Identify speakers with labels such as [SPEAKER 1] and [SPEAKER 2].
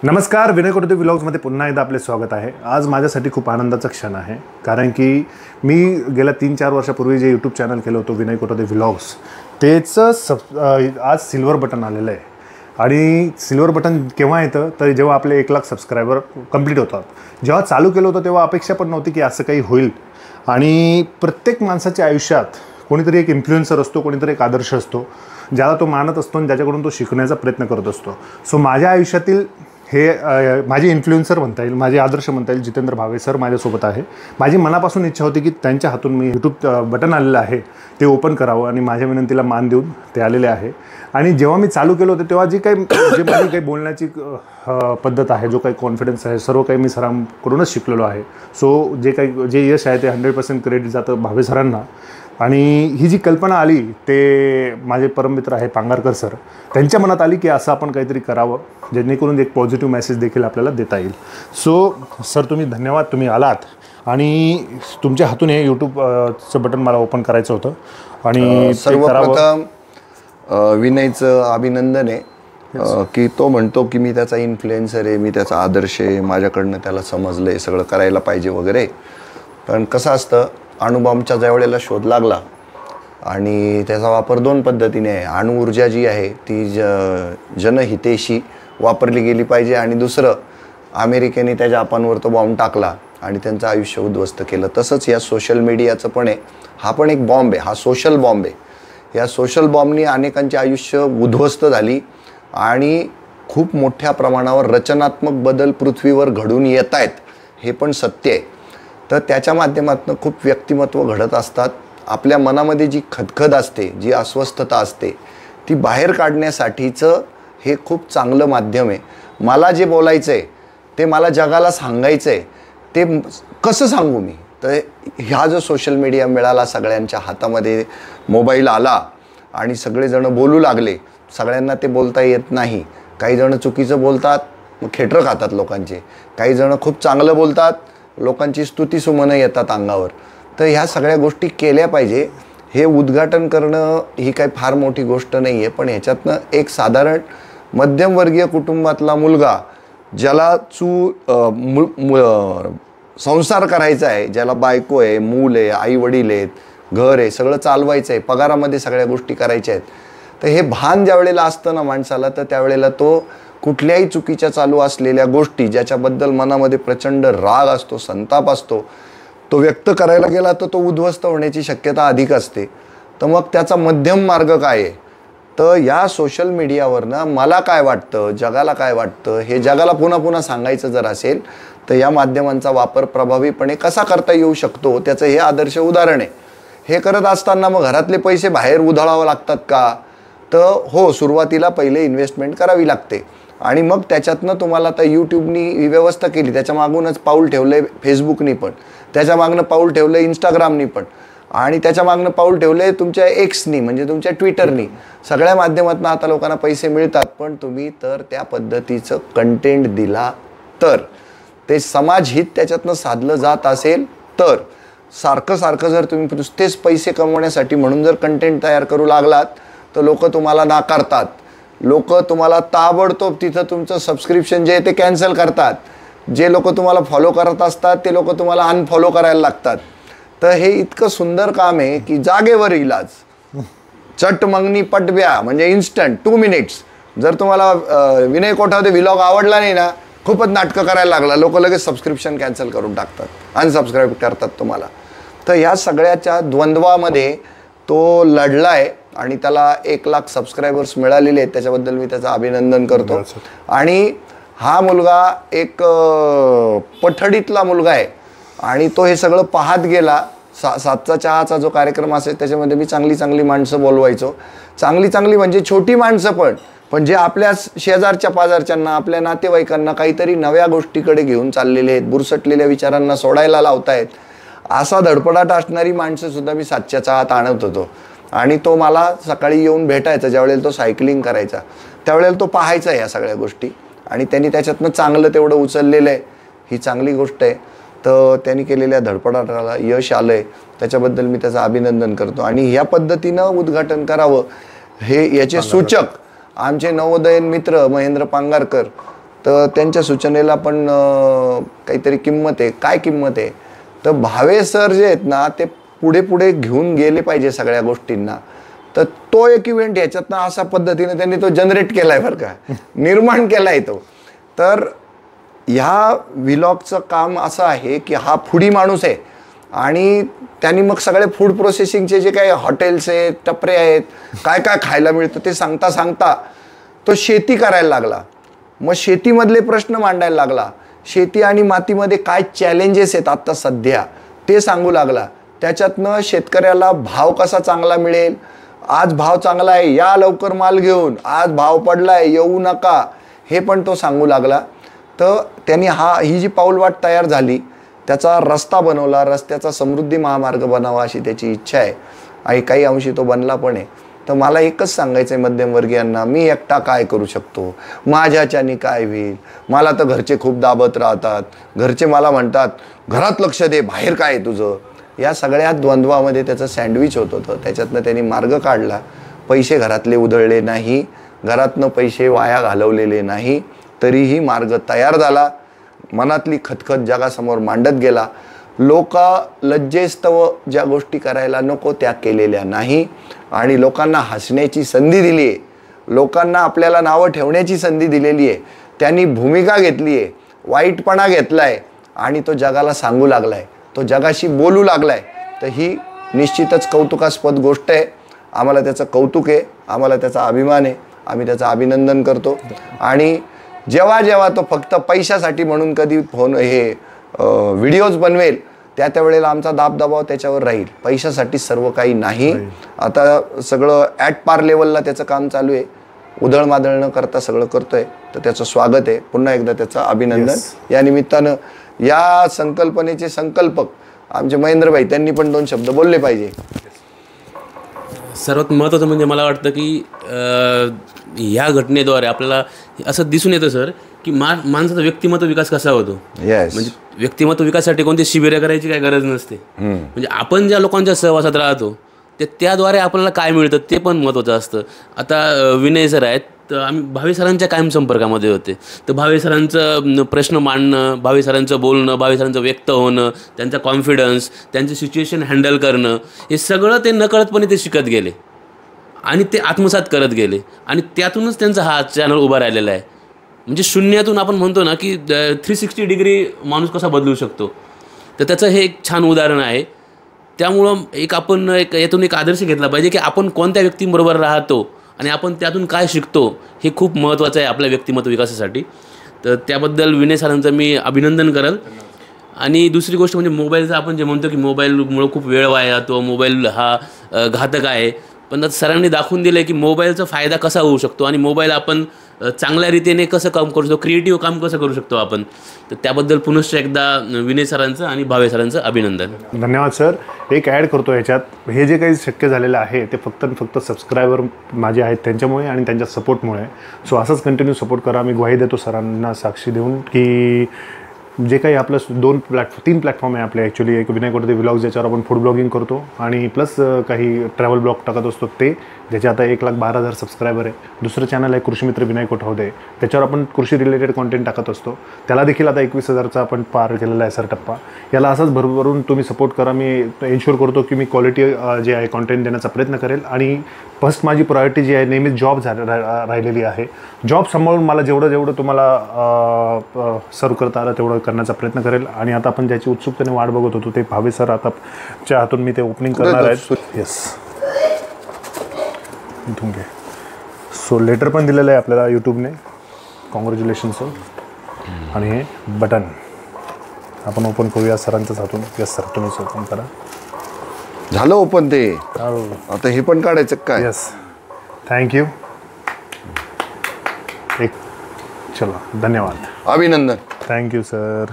[SPEAKER 1] नमस्कार, विनय कोटते व्लॉग्समध्ये पुन्हा एकदा आपले स्वागत आहे. आज माझ्यासाठी खूप आनंदाचा क्षण आहे, कारण की मी गेल्या 3-4 वर्षापूर्वी जे यूट्यूब चॅनल केलं होतं विनय कोटते व्लॉग्स, त्याचं आज सिल्वर बटन आलेलं आहे. आणि सिल्वर बटन केव्हा येतं तर जेव्हा आपले 1 लाख सबस्क्रायबर कंप्लीट होतात. जेव्हा चालू केलं होतं तेव्हा अपेक्षा पण नव्हती की असं काही होईल. आणि प्रत्येक माणसाच्या आयुष्यात कोणीतरी एक इन्फ्लुएन्सर असतो, कोणीतरी एक आदर्श असतो, ज्याला तो मानत असतो आणि ज्याच्याकडून तो शिकण्याचा प्रयत्न करत असतो. सो माझ्या आयुष्यातील हे माझे इन्फ्लुएन्सर म्हणता येईल, माझे आदर्श म्हणता येईल, जितेंद्र भावे सर माझ्यासोबत आहे. माझी मनापासून इच्छा होती की त्यांच्या हातून मी यूट्यूब बटन आलेलं आहे ते ओपन करावं, आणि माझ्या विनंतीला मान देऊन ते आलेले आहे. आणि जेव्हा मी चालू केलं होतं तेव्हा माझी काही बोलण्याची पद्धत आहे, जो काही कॉन्फिडन्स आहे, सर्व काही मी सरांकडूनच शिकलेलो आहे. सो जे यश आहे ते 100% क्रेडिट जातं भावे सरांना. आणि ही जी कल्पना आली ते माझे परममित्र आहे पांगारकर सर, त्यांच्या मनात आली की असं आपण काहीतरी करावं जेणेकरून एक पॉझिटिव्ह मेसेज देखील आपल्याला देता येईल. सो सर तुम्ही धन्यवाद, तुम्ही आलात आणि तुमच्या हातून हे यूट्यूबचं बटन मला ओपन करायचं होतं. आणि
[SPEAKER 2] सर्वप्रथम विनयचं अभिनंदन आहे की तो म्हणतो की मी त्याचा इन्फ्लुएन्सर आहे, मी त्याचा आदर्श आहे, माझ्याकडनं त्याला समजलं आहे, सगळं करायला पाहिजे वगैरे. पण कसं असतं, अणुबॉम्बच्या ज्यावेळेला शोध लागला आणि त्याचा वापर 2 पद्धतीने आहे. अणु ऊर्जा जी आहे ती जनहितेशी वापरली गेली पाहिजे, आणि दुसरं अमेरिकेने त्या जपानवर तो बॉम्ब टाकला आणि त्यांचं आयुष्य उद्ध्वस्त केलं. तसंच या सोशल मीडियाचं पण आहे. हा पण एक बॉम्ब आहे, हा सोशल बॉम्ब आहे. या सोशल बॉम्बनी अनेकांचे आयुष्य उद्ध्वस्त झाली आणि खूप मोठ्या प्रमाणावर रचनात्मक बदल पृथ्वीवर घडून येत आहेत, हे पण सत्य आहे. तर त्याच्या माध्यमातून खूप व्यक्तिमत्व घडत असतात. आपल्या मनामध्ये जी खदखद असते, जी अस्वस्थता असते, ती बाहेर काढण्यासाठीचं हे खूप चांगलं माध्यम आहे. मला जे बोलायचं आहे ते मला जगाला सांगायचं आहे, ते कसं सांगू मी? तर ह्या जो सोशल मीडिया मिळाला, सगळ्यांच्या हातामध्ये मोबाईल आला आणि सगळेजण बोलू लागले. सगळ्यांना ते बोलता येत नाही. काही जण चुकीचं बोलतात, मग खेटरं खातात लोकांचे. काही जण खूप चांगलं बोलतात, लोकांची स्तुतीसुमनं येतात अंगावर. तर ह्या सगळ्या गोष्टी केल्या पाहिजे. हे उद्घाटन करणं ही काही फार मोठी गोष्ट नाही आहे, पण ह्याच्यातनं एक साधारण मध्यमवर्गीय कुटुंबातला मुलगा, ज्याला संसार करायचा आहे, ज्याला बायको आहे, मूल आहे, आई वडील आहेत, घर आहे, सगळं चालवायचं आहे, पगारामध्ये सगळ्या गोष्टी करायच्या आहेत. तर हे भान ज्या वेळेला असतं ना माणसाला, तर त्यावेळेला तो कुठल्याही चुकीच्या चालू असलेल्या गोष्टी, ज्याच्याबद्दल मनामध्ये प्रचंड राग असतो, संताप असतो, तो व्यक्त करायला गेला तर तो उद्ध्वस्त होण्याची शक्यता अधिक असते. तर मग त्याचा मध्यम मार्ग काय आहे? तर या सोशल मीडियावरनं मला काय वाटतं, जगाला काय वाटतं, हे जगाला पुन्हा पुन्हा सांगायचं जर असेल तर या माध्यमांचा वापर प्रभावीपणे कसा करता येऊ शकतो, त्याचं हे आदर्श उदाहरण आहे. हे करत असताना मग घरातले पैसे बाहेर उधळावं लागतात का? तर हो, सुरुवातीला पहिले इन्व्हेस्टमेंट करावी लागते. आणि मग त्याच्यातनं तुम्हाला आता यूट्यूबनी ही व्यवस्था केली, त्याच्या मागूनच पाऊल ठेवलं आहे फेसबुकनी पण, त्याच्या मागनं पाऊल ठेवलं आहे इंस्टाग्रामनी पण, आणि त्याच्या मागनं पाऊल ठेवलं आहे तुमच्या एक्सनी, म्हणजे तुमच्या ट्विटरनी. सगळ्या माध्यमातून आता लोकांना पैसे मिळतात. पण तुम्ही तर त्या पद्धतीचं कंटेंट दिला तर, ते समाजहित त्याच्यातनं साधलं जात असेल तर, सारखं जर तुम्ही नुसतेच पैसे कमवण्यासाठी म्हणून जर कंटेंट तयार करू लागलात तर लोक तुम्हाला नाकारतात. लोक तुम्हाला ताबडतोब तिथं तुमचं सबस्क्रिप्शन जे आहे ते कॅन्सल करतात. जे लोक तुम्हाला फॉलो करत असतात ते लोक तुम्हाला अनफॉलो करायला लागतात. तर हे इतकं सुंदर काम आहे की जागेवर इलाज, चट मंगनी पटब्या, म्हणजे इन्स्टंट 2 मिनिट्स. जर तुम्हाला विनय कोठावते व्लॉग आवडला नाही ना, खूपच नाटकं करायला लागला, लोक लगेच सबस्क्रिप्शन कॅन्सल करून टाकतात, अनसबस्क्राईब करतात तुम्हाला. तर ह्या सगळ्याच्या द्वंद्वामध्ये तो लढला आहे आणि त्याला 1 लाख सबस्क्रायबर्स मिळालेले आहेत. त्याच्याबद्दल मी त्याचं अभिनंदन करतो. आणि हा मुलगा एक पठडीतला मुलगा आहे आणि तो हे सगळं पाहत गेला. 7चा चहाचा जो कार्यक्रम असेल त्याच्यामध्ये मी चांगली माणसं बोलवायचो. चांगली म्हणजे छोटी माणसं पण जे आपल्या शेजारच्या पाजारच्यांना, आपल्या नातेवाईकांना काहीतरी नव्या गोष्टीकडे घेऊन चाललेले आहेत, बुरसटलेल्या विचारांना सोडायला लावतायत, असा धडपडाट असणारी माणसं सुद्धा मी 7च्या चहात आणत होतो. आणि तो मला सकाळी येऊन भेटायचा, ज्यावेळेला तो सायकलिंग करायचा, त्यावेळेला तो पाहायचा या सगळ्या गोष्टी, आणि त्यांनी त्याच्यातनं चांगलं तेवढं उचललेलं आहे. ही चांगली गोष्ट आहे. तर त्यांनी केलेल्या धडपडाटाला यश आलं आहे, त्याच्याबद्दल मी त्याचं अभिनंदन करतो. आणि ह्या पद्धतीनं उद्घाटन करावं हे याचे सूचक आमचे नवोदयीन मित्र महेंद्र पांगारकर, तर त्यांच्या सूचनेला पण काहीतरी किंमत आहे. काय किंमत आहे तर भावे सर जे आहेत ना ते पुढे पुढे घेऊन गेले पाहिजे सगळ्या गोष्टींना. तर तो एक इव्हेंट ह्याच्यातनं अशा पद्धतीने त्यांनी तो जनरेट केला आहे बरं का, निर्माण केला आहे तो. तर ह्या व्हिलॉगचं काम असं आहे की हा फूडी माणूस आहे आणि त्यांनी मग सगळे फूड प्रोसेसिंगचे जे काही हॉटेल्स आहेत, टपरे आहेत, काय काय खायला मिळतं ते सांगता सांगता तो शेती करायला लागला. मग शेतीमधले प्रश्न मांडायला लागला. शेती आणि मातीमध्ये काय चॅलेंजेस आहेत आत्ता सध्या ते सांगू लागला. त्याच्यातनं शेतकऱ्याला भाव कसा चांगला मिळेल, आज भाव चांगला आहे या लवकर माल घेऊन, आज भाव पडलाय येऊ नका, हे पण तो सांगू लागला. तर त्यांनी ही जी पाऊलवाट तयार झाली त्याचा रस्ता बनवला, रस्त्याचा समृद्धी महामार्ग बनावा अशी त्याची इच्छा आहे आणि काही अंशी तो बनला पण आहे. तर मला एकच सांगायचं आहे मध्यमवर्गीयांना, मी एकटा काय करू शकतो, माझ्याच्यानी काय होईल, मला तर घरचे खूप दाबत राहतात, घरचे मला म्हणतात घरात लक्ष दे, बाहेर काय आहे तुझं, या सगळ्या द्वंद्वामध्ये त्याचं सँडविच होत होतं. त्याच्यातनं त्यांनी मार्ग काढला. पैसे घरातले उधळले नाही, घरातनं पैसे वाया घालवलेले नाही, तरीही मार्ग तयार झाला. मनातली खतखत जगासमोर मांडत गेला. लोक लज्जेस्तव ज्या गोष्टी करायला नको त्या केलेल्या नाही आणि लोकांना हसण्याची संधी दिली आहे, लोकांना आपल्याला नावं ठेवण्याची संधी दिलेली आहे. त्यांनी भूमिका घेतली आहे, वाईटपणा घेतला आहे आणि तो जगाला सांगू लागला आहे, तो जगाशी बोलू लागला आहे. तर ही निश्चितच कौतुकास्पद गोष्ट आहे. आम्हाला त्याचं कौतुक आहे, आम्हाला त्याचा अभिमान आहे, आम्ही त्याचं अभिनंदन करतो. आणि जेव्हा जेव्हा तो फक्त पैशासाठी म्हणून कधी व्हिडिओज बनवेल त्यावेळेला आमचा दाबदबाव त्याच्यावर राहील. पैशासाठी सर्व काही नाही. आता सगळं ॲट पार लेवलला त्याचं काम चालू आहे, उधळमाधळ न करता सगळं करतोय. तर त्याचं स्वागत आहे, पुन्हा एकदा त्याचं अभिनंदन. या निमित्तानं या संकल्पनेचे संकल्पक आमचे महेंद्रभाई त्यांनी पण 2 शब्द बोलले पाहिजे.
[SPEAKER 3] सर्वात महत्त्वाचं म्हणजे मला वाटतं की ह्या घटनेद्वारे आपल्याला असं दिसून येतं सर की माणसाचा व्यक्तिमत्व विकास कसा होतो. म्हणजे व्यक्तिमत्व विकासासाठी कोणती शिबिरे करायची काही गरज नसते. म्हणजे आपण ज्या लोकांच्या सहवासात राहतो त्याद्वारे आपल्याला काय मिळतं ते पण महत्त्वाचं असतं. आता विनय सर आहेत, तर आम्ही भावे सरांच्या कायम संपर्कामध्ये होते. तर भावे सरांचं प्रश्न मांडणं, भावे सरांचं बोलणं, भावे सरांचं व्यक्त होणं, त्यांचा कॉन्फिडन्स, त्यांचं सिच्युएशन हँडल करणं, हे सगळं ते नकळतपणे ते शिकत गेले आणि ते आत्मसात करत गेले आणि त्यातूनच त्यांचा हा चॅनल उभा राहिलेला आहे. म्हणजे शून्यातून आपण म्हणतो ना की 360 डिग्री माणूस कसा बदलू शकतो, तर त्याचं हे एक छान उदाहरण आहे. त्यामुळं आपण यातून एक आदर्श घेतला पाहिजे की आपण कोणत्या व्यक्तींबरोबर राहतो आणि आपण त्यातून काय शिकतो हे खूप महत्त्वाचं आहे आपल्या व्यक्तिमत्व विकासासाठी. तर त्याबद्दल विनय सरांचं मी अभिनंदन करेल. आणि दुसरी गोष्ट म्हणजे मोबाईलचं आपण जे म्हणतो की मोबाईलमुळं खूप वेळ वाया जातो, मोबाईल हा घातक आहे, पण आता सरांनी दाखवून दिलं आहे की मोबाईलचा फायदा कसा होऊ शकतो आणि मोबाईल आपण चांगल्या रीतीने कसं काम करू शकतो, क्रिएटिव्ह काम कसं करू शकतो आपण. तर त्याबद्दल पुनश्च एकदा विनय सरांचं आणि भावे सरांचं अभिनंदन.
[SPEAKER 1] धन्यवाद सर. एक ॲड करतो याच्यात, हे जे काही शक्य झालेलं आहे ते फक्त सबस्क्रायबर माझे आहेत त्यांच्यामुळे आणि त्यांच्या सपोर्टमुळे. सो असंच कंटिन्यू सपोर्ट करा. मी ग्वाही देतो सरांना साक्षी देऊन की जे काही आपलं 3 प्लॅटफॉर्म आहे आपले ॲक्च्युली. एक विनय कोटदे व्लॉग्स ज्याच्यावर आपण फूड ब्लॉगिंग करतो आणि प्लस काही ट्रॅव्हल ब्लॉग टाकत असतो ते, ज्याचे आता 1,12,000 सबस्क्रायबर आहे. दुसरं चॅनल आहे कृषीमित्र विनय कोटदे, त्याच्यावर आपण कृषी रिलेटेड कॉन्टेंट टाकत असतो. त्याला देखील आता 21,000चा आपण पार केलेला आहे सर टप्पा. याला असंच भरभरून तुम्ही सपोर्ट करा. मी एन्श्योर करतो की मी क्वालिटी जे आहे कॉन्टेंट देण्याचा प्रयत्न करेल. आणि फर्स्ट माझी प्रायोरिटी जी आहे नेहमीच जॉब राहिलेली आहे. जॉब सांभाळून मला जेवढं तुम्हाला सर्व करता आलं तेवढं करण्याचा प्रयत्न करेल. आणि आता आपण ज्याची उत्सुकतेने वाट बघत होतो ते भावे सर आताच्या हातून मी ते ओपनिंग करणार आहेत. येस, इथून घे. सो लेटर पण दिलेलं आहे आपल्याला यूट्यूबने, कॉंग्रॅच्युलेशन सर. आणि हे बटन आपण ओपन करूया सरांच्याच हातून. येस सर, तुम्हीच ओपन करा.
[SPEAKER 2] झालं ओपन ते. आता हे पण काढायचं काय?
[SPEAKER 1] Yes, thank you. चला, धन्यवाद,
[SPEAKER 2] अभिनंदन.
[SPEAKER 1] Thank you sir.